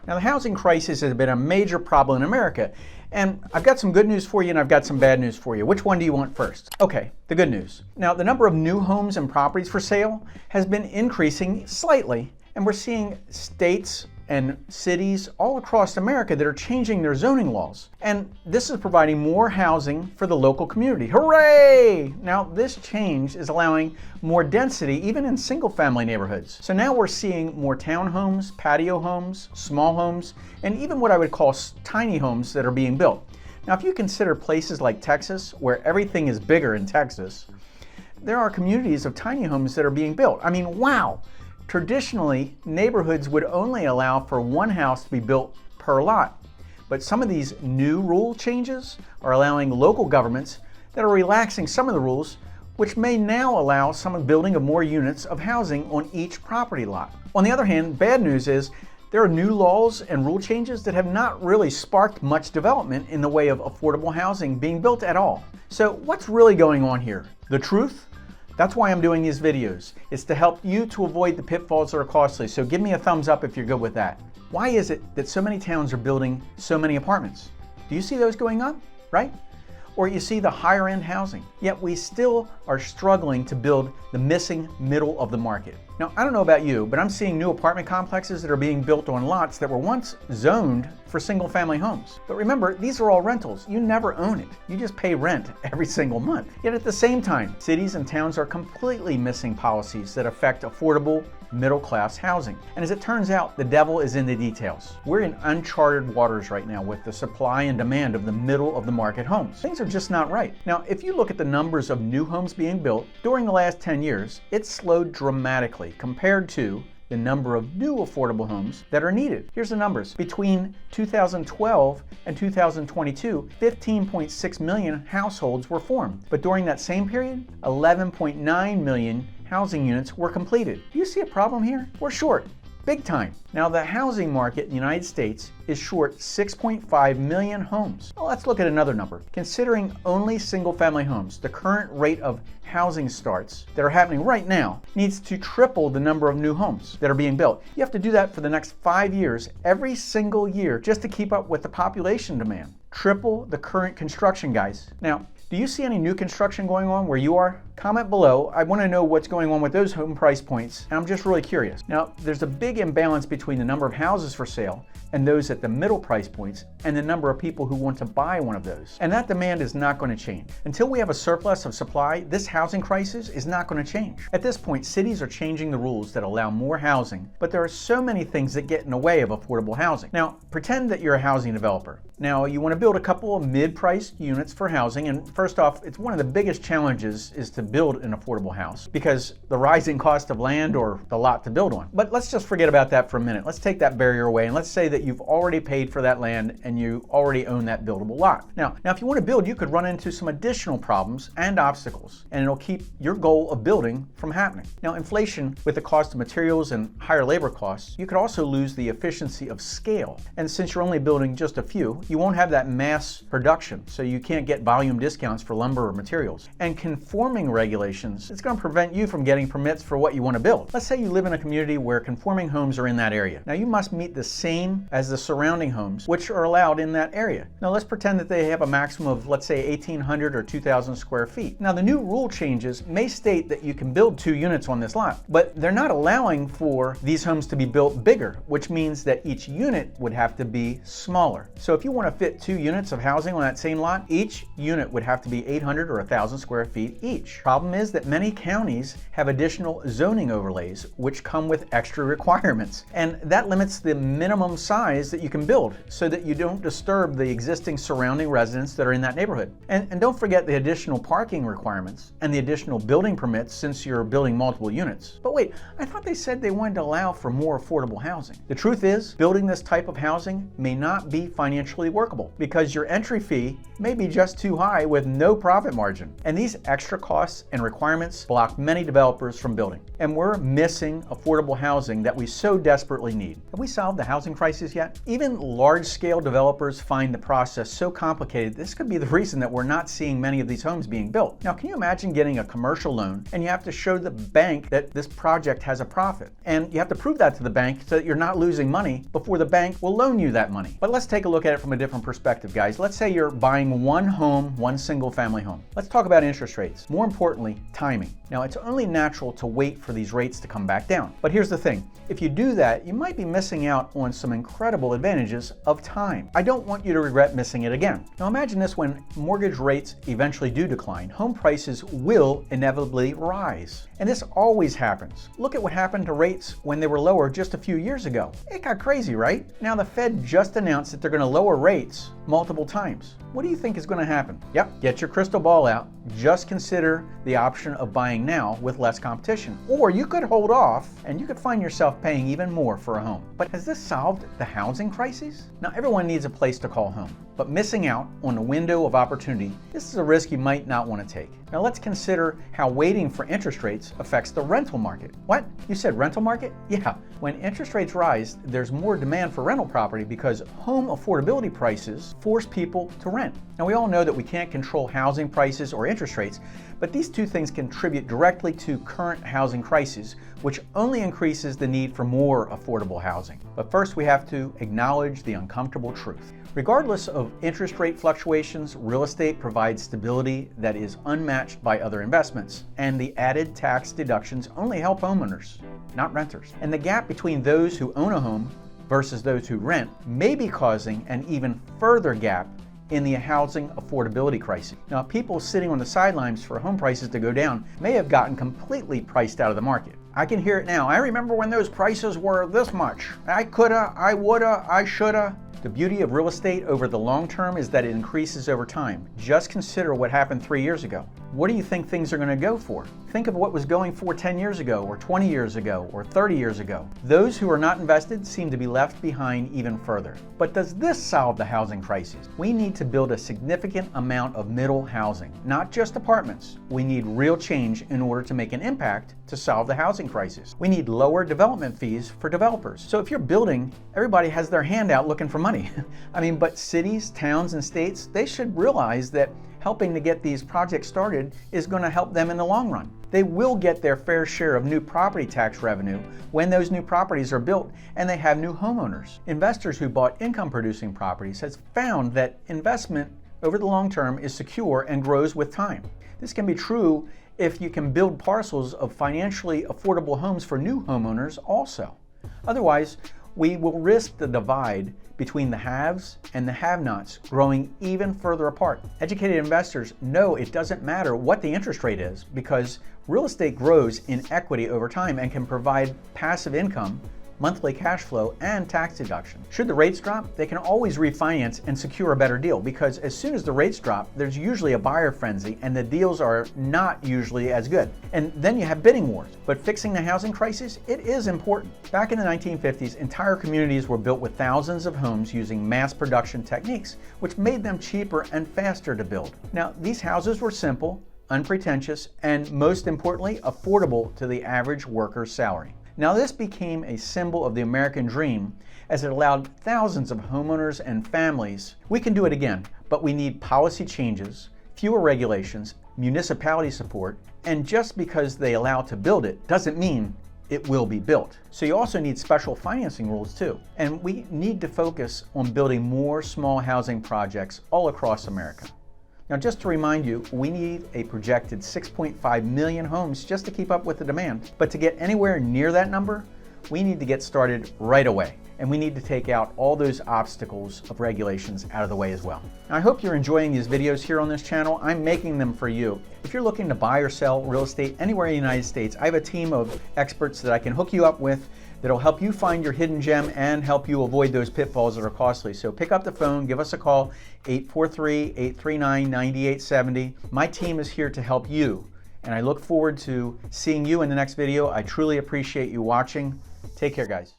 Now, the housing crisis has been a major problem in America, and I've got some good news for you and I've got some bad news for you. Which one do you want first? Okay, the good news. Now, the number of new homes and properties for sale has been increasing slightly, and we're seeing states and cities all across America that are changing their zoning laws. And this is providing more housing for the local community. Hooray! Now, this change is allowing more density even in single-family neighborhoods. So now we're seeing more townhomes, patio homes, small homes, and even what I would call tiny homes that are being built. Now, if you consider places like Texas, where everything is bigger in Texas, there are communities of tiny homes that are being built. I mean, wow! Traditionally, neighborhoods would only allow for one house to be built per lot. But some of these new rule changes are allowing local governments that are relaxing some of the rules, which may now allow some building of more units of housing on each property lot. On the other hand, bad news is there are new laws and rule changes that have not really sparked much development in the way of affordable housing being built at all. So what's really going on here? The truth? That's why I'm doing these videos. It's to help you to avoid the pitfalls that are costly. So give me a thumbs up if you're good with that. Why is it that so many towns are building so many apartments? Do you see those going up, right? Or you see the higher end housing, yet we still are struggling to build the missing middle of the market. Now, I don't know about you, but I'm seeing new apartment complexes that are being built on lots that were once zoned for single family homes. But remember, these are all rentals. You never own it. You just pay rent every single month. Yet at the same time, cities and towns are completely missing policies that affect affordable middle-class housing. And as it turns out, the devil is in the details. We're in uncharted waters right now with the supply and demand of the middle of the market homes. Things are just not right. Now, if you look at the numbers of new homes being built during the last 10 years, it's slowed dramatically compared to the number of new affordable homes that are needed. Here's the numbers. Between 2012 and 2022, 15.6 million households were formed. But during that same period, 11.9 million housing units were completed. Do you see a problem here? We're short. Big time. Now, the housing market in the United States is short 6.5 million homes. Well, let's look at another number. Considering only single-family homes, the current rate of housing starts that are happening right now needs to triple the number of new homes that are being built. You have to do that for the next 5 years, every single year, just to keep up with the population demand. Triple the current construction, guys. Now, do you see any new construction going on where you are? Comment below. I want to know what's going on with those home price points, and I'm just really curious. Now, there's a big imbalance between the number of houses for sale and those at the middle price points and the number of people who want to buy one of those. And that demand is not going to change. Until we have a surplus of supply, this housing crisis is not going to change. At this point, cities are changing the rules that allow more housing, but there are so many things that get in the way of affordable housing. Now, pretend that you're a housing developer. Now, you want to build a couple of mid-priced units for housing, and first off, it's one of the biggest challenges is to build an affordable house because the rising cost of land or the lot to build on. But let's just forget about that for a minute. Let's take that barrier away, and let's say that you've already paid for that land and you already own that buildable lot. Now, if you want to build, you could run into some additional problems and obstacles, and it'll keep your goal of building from happening. Now, inflation with the cost of materials and higher labor costs, you could also lose the efficiency of scale. And since you're only building just a few, you won't have that mass production, so you can't get volume discounts for lumber or materials. And conforming regulations, it's going to prevent you from getting permits for what you want to build. Let's say you live in a community where conforming homes are in that area. Now, you must meet the same as the surrounding homes, which are allowed in that area. Now, let's pretend that they have a maximum of, let's say, 1,800 or 2,000 square feet. Now, the new rule changes may state that you can build 2 units on this lot, but they're not allowing for these homes to be built bigger, which means that each unit would have to be smaller. So if you want to fit 2 units of housing on that same lot, each unit would have to be 800 or 1,000 square feet each. Problem is that many counties have additional zoning overlays which come with extra requirements, and that limits the minimum size that you can build so that you don't disturb the existing surrounding residents that are in that neighborhood. And don't forget the additional parking requirements and the additional building permits since you're building multiple units. But wait, I thought they said they wanted to allow for more affordable housing. The truth is, building this type of housing may not be financially workable because your entry fee may be just too high with no profit margin. And these extra costs costs and requirements block many developers from building. And we're missing affordable housing that we so desperately need. Have we solved the housing crisis yet? Even large-scale developers find the process so complicated, this could be the reason that we're not seeing many of these homes being built. Now, can you imagine getting a commercial loan and you have to show the bank that this project has a profit? And you have to prove that to the bank so that you're not losing money before the bank will loan you that money. But let's take a look at it from a different perspective, guys. Let's say you're buying one home, one single family home. Let's talk about interest rates. More importantly, timing. Now, it's only natural to wait for these rates to come back down. But here's the thing. If you do that, you might be missing out on some incredible advantages of time. I don't want you to regret missing it again. Now, imagine this: when mortgage rates eventually do decline, home prices will inevitably rise. And this always happens. Look at what happened to rates when they were lower just a few years ago. It got crazy, right? Now, the Fed just announced that they're going to lower rates multiple times. What do you think is going to happen? Yep, get your crystal ball out. Just consider the option of buying now with less competition. Or you could hold off and you could find yourself paying even more for a home. But has this solved the housing crisis? Now, everyone needs a place to call home. But missing out on a window of opportunity, this is a risk you might not want to take. Now, let's consider how waiting for interest rates affects the rental market. What? You said rental market? Yeah. When interest rates rise, there's more demand for rental property because home affordability prices force people to rent. Now, we all know that we can't control housing prices or interest rates, but these two things contribute directly to current housing crisis, which only increases the need for more affordable housing. But first, we have to acknowledge the uncomfortable truth. Regardless of interest rate fluctuations, real estate provides stability that is unmatched by other investments, and the added tax deductions only help homeowners, not renters. And the gap between those who own a home versus those who rent may be causing an even further gap in the housing affordability crisis. Now, people sitting on the sidelines for home prices to go down may have gotten completely priced out of the market. I can hear it now. I remember when those prices were this much. I coulda, I woulda, I shoulda. The beauty of real estate over the long term is that it increases over time. Just consider what happened 3 years ago. What do you think things are going to go for? Think of what was going for 10 years ago, or 20 years ago, or 30 years ago. Those who are not invested seem to be left behind even further. But does this solve the housing crisis? We need to build a significant amount of middle housing, not just apartments. We need real change in order to make an impact to solve the housing crisis. We need lower development fees for developers. So if you're building, everybody has their hand out looking for money. But cities, towns, and states, they should realize that helping to get these projects started is going to help them in the long run. They will get their fair share of new property tax revenue when those new properties are built and they have new homeowners. Investors who bought income-producing properties has found that investment over the long term is secure and grows with time. This can be true if you can build parcels of financially affordable homes for new homeowners also. Otherwise, we will risk the divide between the haves and the have-nots growing even further apart. Educated investors know it doesn't matter what the interest rate is because real estate grows in equity over time and can provide passive income, monthly cash flow, and tax deduction. Should the rates drop, they can always refinance and secure a better deal because as soon as the rates drop, there's usually a buyer frenzy and the deals are not usually as good. And then you have bidding wars. But fixing the housing crisis, it is important. Back in the 1950s, entire communities were built with thousands of homes using mass production techniques, which made them cheaper and faster to build. Now, these houses were simple, unpretentious, and most importantly, affordable to the average worker's salary. Now, this became a symbol of the American dream as it allowed thousands of homeowners and families. We can do it again, but we need policy changes, fewer regulations, municipality support, and just because they allow to build it doesn't mean it will be built. So you also need special financing rules too. And we need to focus on building more small housing projects all across America. Now, just to remind you, we need a projected 6.5 million homes just to keep up with the demand. But to get anywhere near that number, we need to get started right away. And we need to take out all those obstacles of regulations out of the way as well. Now, I hope you're enjoying these videos here on this channel. I'm making them for you. If you're looking to buy or sell real estate anywhere in the United States, I have a team of experts that I can hook you up with that'll help you find your hidden gem and help you avoid those pitfalls that are costly. So pick up the phone, give us a call, 843-839-9870. My team is here to help you, and I look forward to seeing you in the next video. I truly appreciate you watching. Take care, guys.